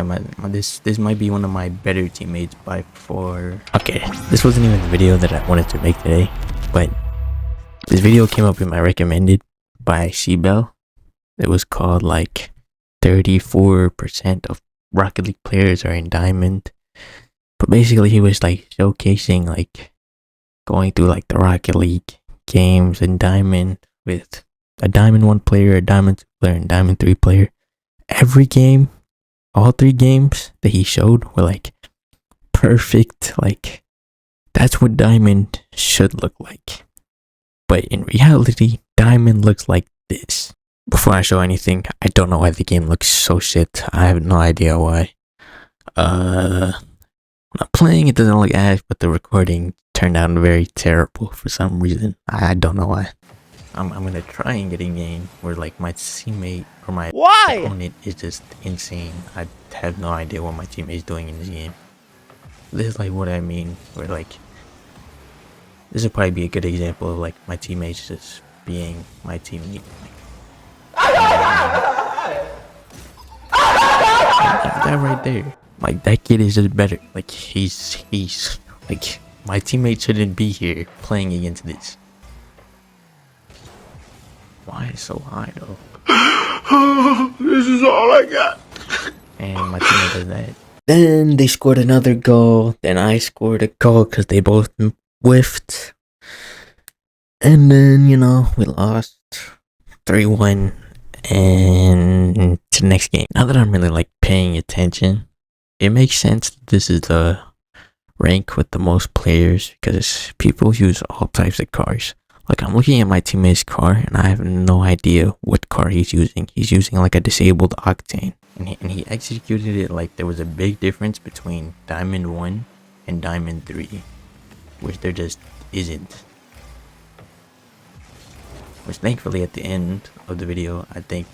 This might be one of my better teammates by far. Okay, this wasn't even the video that I wanted to make today, but this video came up in my recommended by Seabell. It was called like 34% of Rocket League players are in Diamond. But basically he was like showcasing like going through like the Rocket League games in Diamond with a Diamond 1 player, a Diamond 2 player, and Diamond 3 player. Every game, all 3 games that he showed were like perfect. Like that's what Diamond should look like. But in reality, Diamond looks like this. Before I show anything, I don't know why the game looks so shit. I have no idea why. When I'm playing, it doesn't look ass, but the recording turned out very terrible for some reason. I don't know why. I'm gonna try and get a game where like my teammate or my opponent is just insane. I have no idea what my teammate is doing in this game. This is like what I mean, where like this would probably be a good example of like my teammates just being my teammate. That right there, like that kid is just better. Like he's like my teammate shouldn't be here playing against this. Why is it so high though? This is all I got. And my teammate does that. Then they scored another goal. Then I scored a goal because they both whiffed. And then, you know, we lost 3-1 and to the next game. Now that I'm really like paying attention, it makes sense that this is the rank with the most players because people use all types of cars. Like I'm looking at my teammate's car and I have no idea what car he's using. He's using like a disabled Octane. And he executed it like there was a big difference between Diamond 1 and Diamond 3. Which there just isn't. Which thankfully at the end of the video, I think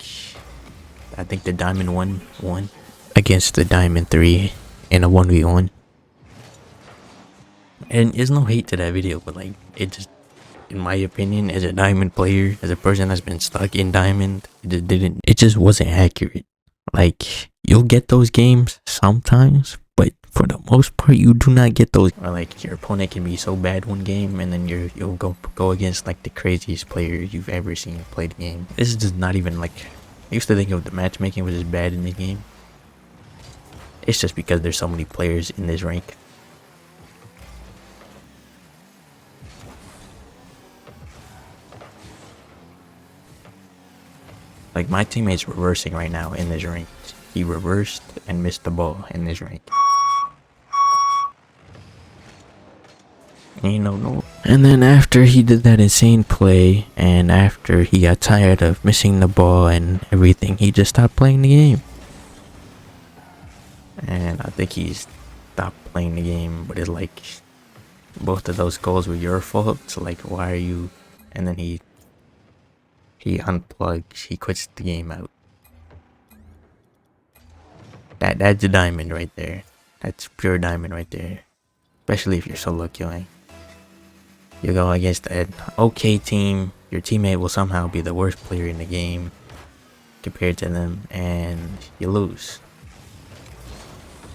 the Diamond 1 won against the Diamond 3 in a 1v1. And there's no hate to that video, but like it just, in my opinion, as a Diamond player, as a person that's been stuck in Diamond, it just wasn't accurate. Like you'll get those games sometimes, but for the most part, you do not get those. Or like your opponent can be so bad one game, and then you'll go against like the craziest player you've ever seen play the game. This is just not even like. I used to think of the matchmaking was just bad in the game. It's just because there's so many players in this rank. Like my teammate's reversing right now in this rank. He reversed and missed the ball in this rank. You know, no. And then after he did that insane play, and after he got tired of missing the ball and everything, he just stopped playing the game. And I think he stopped playing the game, but it's like both of those goals were your fault. So like, why are you? And then he unplugs. He quits the game out. That's a diamond right there. That's pure diamond right there. Especially if you're solo queuing. You go against an okay team, your teammate will somehow be the worst player in the game compared to them, and you lose.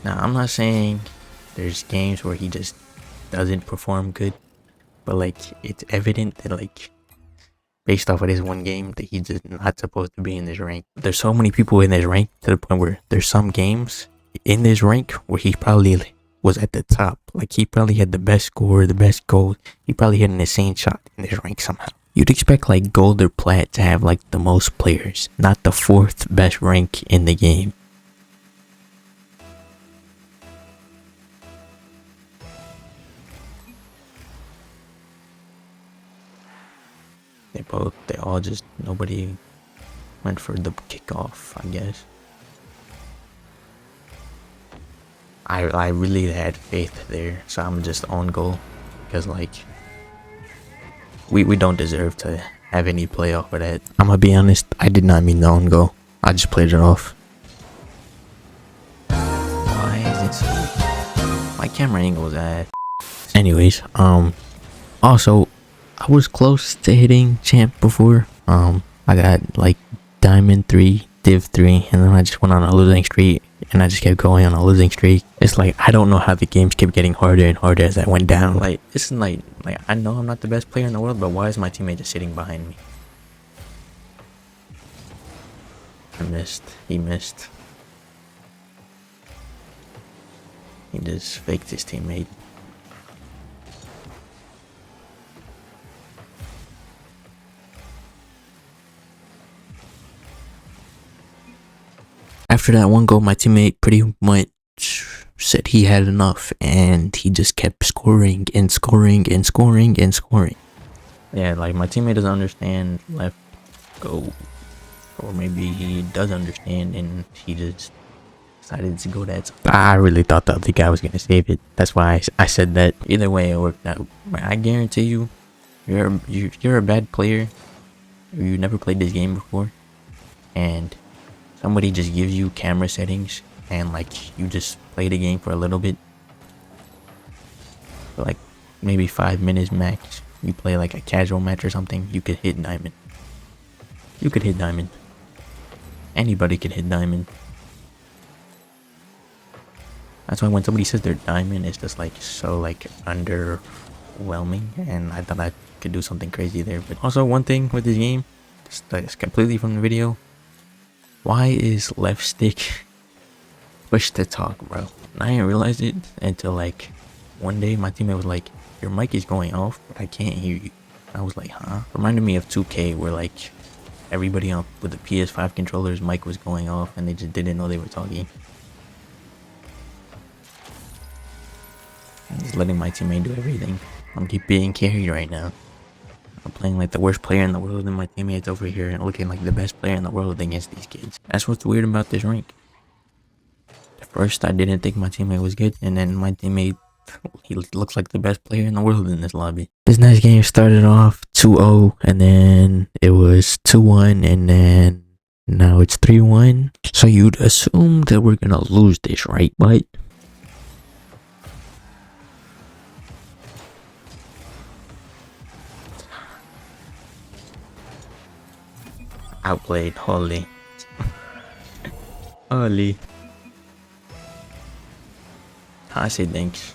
Now, I'm not saying there's games where he just doesn't perform good, but like it's evident that like based off of this one game that he's just not supposed to be in this rank. There's so many people in this rank to the point where there's some games in this rank where he probably was at the top. Like he probably had the best score, the best goal. He probably had an insane shot in this rank somehow. You'd expect like gold or plat to have like the most players, not the 4th best rank in the game. They all just, nobody went for the kickoff, I guess. I really had faith there, so I'm just on goal because like we don't deserve to have any playoff for that. I'm gonna be honest, I did not mean the own goal. I just played it off. Why is it so? My camera angle is ass. Anyways, also I was close to hitting champ before. I got like Diamond 3, Div 3, and then I just went on a losing streak and I just kept going on a losing streak. It's like I don't know how the games kept getting harder and harder as I went down. Like it's like I know I'm not the best player in the world, but why is my teammate just sitting behind me? I missed. He missed. He just faked his teammate. After that one goal, my teammate pretty much said he had enough, and he just kept scoring and scoring and scoring and scoring. Yeah, like my teammate doesn't understand left go, or maybe he does understand and he just decided to go that. I really thought the other guy was gonna save it. That's why I said that. Either way, it worked out. I guarantee you, you're a bad player. You never played this game before, and somebody just gives you camera settings and like you just play the game for a little bit, for like maybe 5 minutes max. You play like a casual match or something, you could hit diamond. You could hit diamond. Anybody could hit diamond. That's why when somebody says they're diamond, it's just like so like underwhelming, and I thought I could do something crazy there. But also one thing with this game, just like completely from the video, why is left stick push to talk, bro? And I didn't realize it until like one day my teammate was like, your mic is going off, but I can't hear you. I was like, huh? Reminded me of 2K where like everybody on with the PS5 controllers mic was going off and they just didn't know they were talking. I'm just letting my teammate do everything. I'm keep being carried right now. I'm playing like the worst player in the world, and my teammates over here and looking like the best player in the world against these kids. That's what's weird about this rank. At first I didn't think my teammate was good, and then my teammate, he looks like the best player in the world in this lobby. This next game started off 2-0, and then it was 2-1, and then now it's 3-1. So you'd assume that we're gonna lose this, right? But outplayed. Holy. Holy. I say thanks.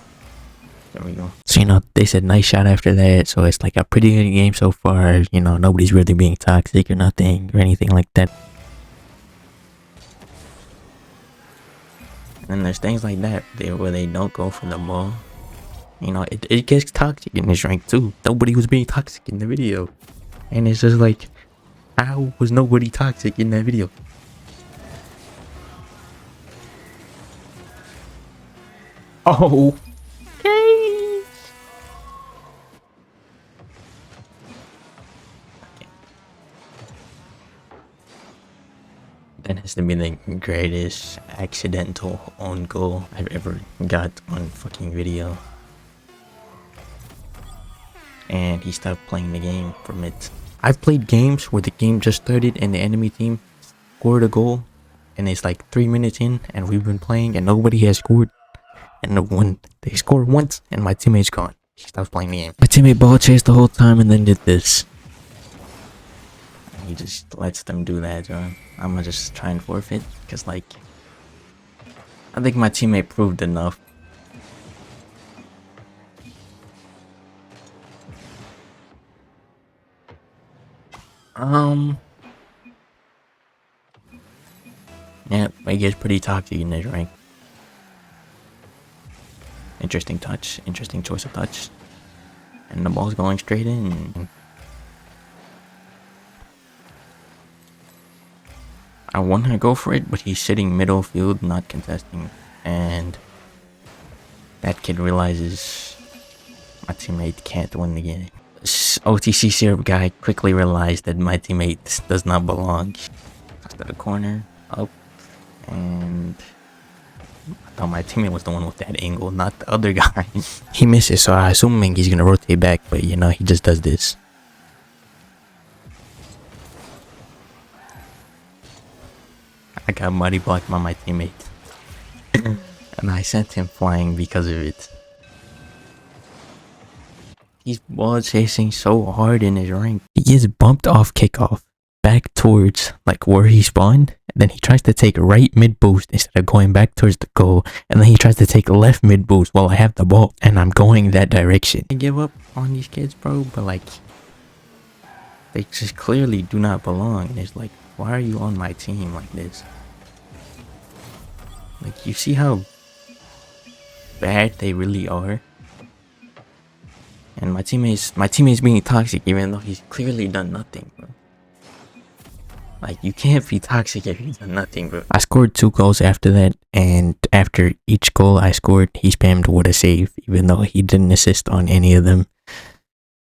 There we go. So, you know, they said nice shot after that. So it's like a pretty good game so far. You know, nobody's really being toxic or nothing or anything like that. And there's things like that where they don't go for the ball. You know, it gets toxic in this rank too. Nobody was being toxic in the video. And it's just like, how was nobody toxic in that video? Oh, okay. That has to be the greatest accidental own goal I've ever got on fucking video. And he stopped playing the game from it. I've played games where the game just started and the enemy team scored a goal, and it's like 3 minutes in and we've been playing and nobody has scored. And when they score once and my teammate's gone, he stops playing the game. My teammate ball chased the whole time and then did this. And he just lets them do that, so I'm gonna just try and forfeit, because like, I think my teammate proved enough. Yeah, it gets pretty toxic in this rank. Interesting touch, interesting choice of touch. And the ball's going straight in. I want to go for it, but he's sitting middle field, not contesting. And that kid realizes my teammate can't win the game. OTC syrup guy quickly realized that my teammate does not belong. To the corner, up, and I thought my teammate was the one with that angle, not the other guy. He misses, so I assuming he's gonna rotate back, but you know, he just does this. I got body blocked by my teammate. And I sent him flying because of it. He's ball chasing so hard in his rank. He gets bumped off kickoff. back towards like where he spawned, and then he tries to take right mid boost instead of going back towards the goal, and then he tries to take left mid boost while I have the ball and I'm going that direction. I give up on these kids, bro, but like they just clearly do not belong. And it's like, why are you on my team like this? Like, you see how bad they really are? And my teammate's being toxic even though he's clearly done nothing, bro. Like, you can't be toxic if you've done nothing, bro. I scored 2 goals after that, and after each goal I scored, he spammed what a save, even though he didn't assist on any of them.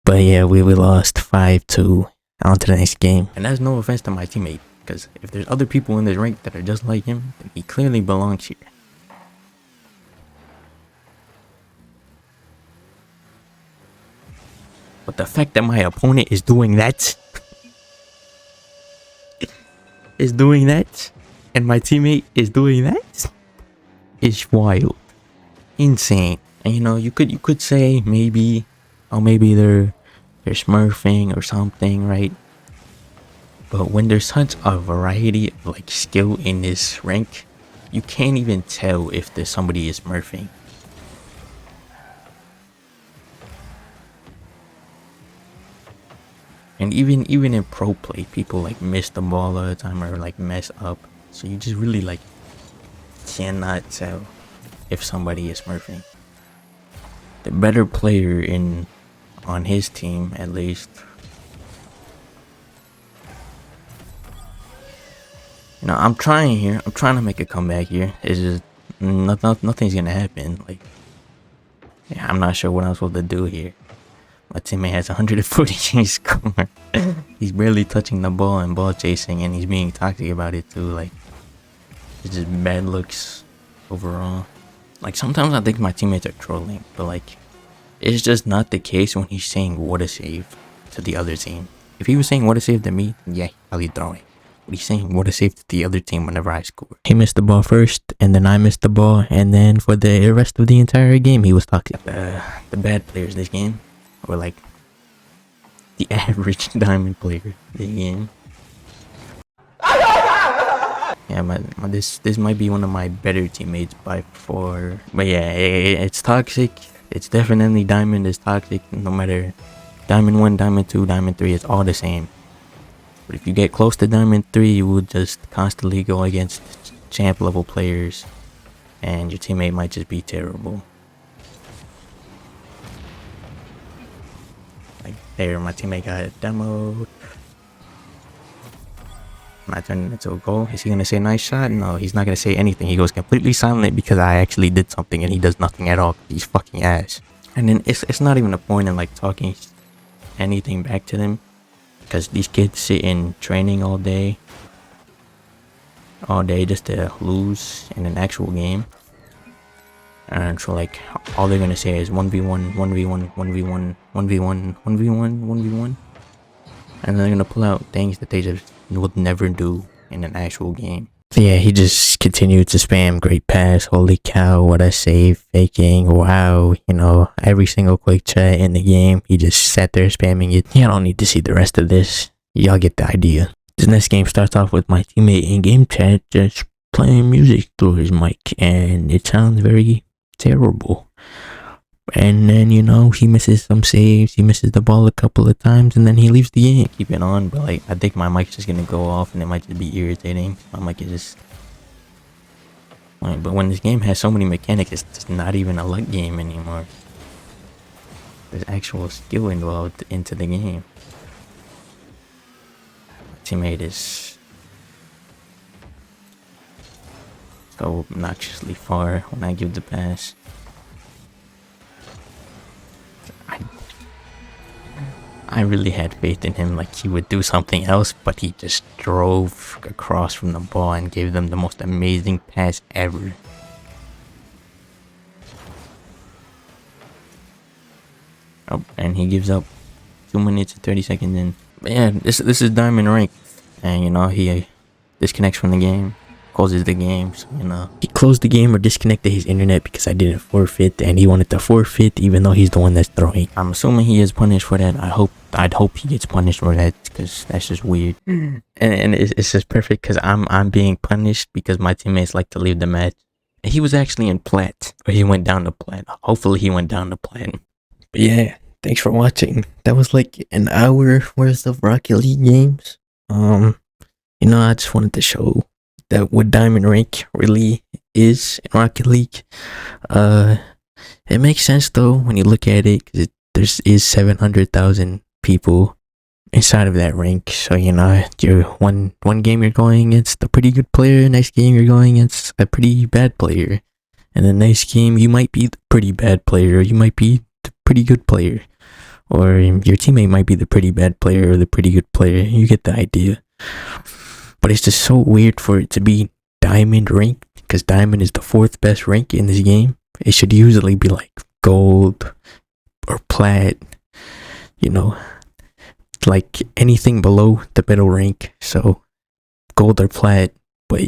But yeah, we lost 5-2. On to the next game. And that's no offense to my teammate, because if there's other people in this rank that are just like him, then he clearly belongs here. But the fact that my opponent is doing that, and my teammate is doing that, is wild, insane. And you know, you could say maybe, oh, maybe they're smurfing or something, right? But when there's such a variety of like skill in this rank, you can't even tell if there's somebody is smurfing. And even in pro play, people like miss the ball all the time or like mess up. So you just really like cannot tell if somebody is smurfing. The better player on his team, at least, you know, I'm trying here. I'm trying to make a comeback here. It's just nothing's gonna happen. Like, yeah, I'm not sure what I'm supposed to do here. My teammate has 140 score. He's barely touching the ball and ball chasing, and he's being toxic about it too. Like, it's just bad looks overall. Like, sometimes I think my teammates are trolling, but like, it's just not the case when he's saying what a save to the other team. If he was saying what a save to me, yeah, I'll be throwing. But he's saying what a save to the other team whenever I score. He missed the ball first, and then I missed the ball, and then for the rest of the entire game, he was toxic. The bad players this game, or like the average diamond player this game. Yeah, this might be one of my better teammates by far. But yeah, it's toxic. It's definitely diamond is toxic. No matter diamond 1, diamond 2, diamond 3, it's all the same. But if you get close to diamond 3, you will just constantly go against champ level players, and your teammate might just be terrible. Like there, my teammate got demoed. And I turned it into a goal. Is he gonna say nice shot? No, he's not gonna say anything. He goes completely silent because I actually did something, and he does nothing at all. He's fucking ass. And then it's not even a point in like talking anything back to them, because these kids sit in training all day just to lose in an actual game. And so like all they're gonna say is 1v1, 1v1, 1v1, 1v1, 1v1, 1v1, and they're gonna pull out things that they just would never do in an actual game. So yeah, he just continued to spam great pass, holy cow, what a save, faking, wow, you know, every single quick chat in the game. He just sat there spamming it. Y'all don't need to see the rest of this. Y'all get the idea. This next game starts off with my teammate in game chat just playing music through his mic, and it sounds very terrible. And then, you know, he misses some saves, he misses the ball a couple of times, and then he leaves the game. Keep it on, but like, I think my mic's just gonna go off, and it might just be irritating. My mic is just... But when this game has so many mechanics, it's just not even a luck game anymore. There's actual skill involved into the game. My teammate is so obnoxiously far when I give the pass. I really had faith in him, like he would do something else, but he just drove across from the ball and gave them the most amazing pass ever. Oh, and he gives up 2 minutes and 30 seconds in. But yeah, this is diamond rank, and you know, he disconnects from the game, closes the game, so you know, he closed the game or disconnected his internet because I didn't forfeit, and he wanted to forfeit even though he's the one that's throwing. I'm assuming he is punished for that. I hope I'd hope he gets punished for that, because that's just weird. And it's just perfect because I'm being punished because my teammates like to leave the match. He was actually in plat, or he went down to plat. Hopefully he went down to plat. But yeah, thanks for watching. That was like an hour worth of Rocket League games. You know, I just wanted to show that what diamond rank really is in Rocket League. It makes sense though when you look at it, because there is 700,000 people inside of that rank. So you know, you're one game you're going against a pretty good player, next game you're going against a pretty bad player, and the next game you might be the pretty bad player, or you might be the pretty good player, or your teammate might be the pretty bad player or the pretty good player. You get the idea. But it's just so weird for it to be diamond rank, because diamond is the 4th best rank in this game. It should usually be like gold or plat, you know, like anything below the middle rank. So gold or plat, but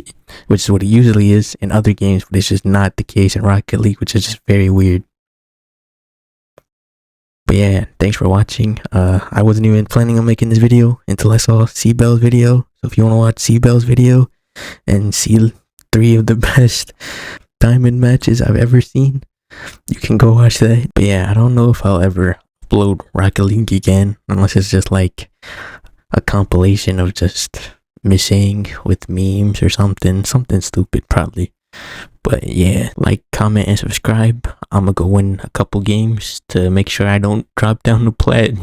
which is what it usually is in other games, but it's just not the case in Rocket League, which is just very weird. But yeah, thanks for watching. I wasn't even planning on making this video until I saw C-Bell's video. So if you want to watch C-Bell's video and see 3 of the best diamond matches I've ever seen, you can go watch that. But yeah, I don't know if I'll ever upload Rocket League again, unless it's just like a compilation of just missing with memes or something stupid probably. But yeah, like, comment, and subscribe. I'm gonna go win a couple games to make sure I don't drop down to plat.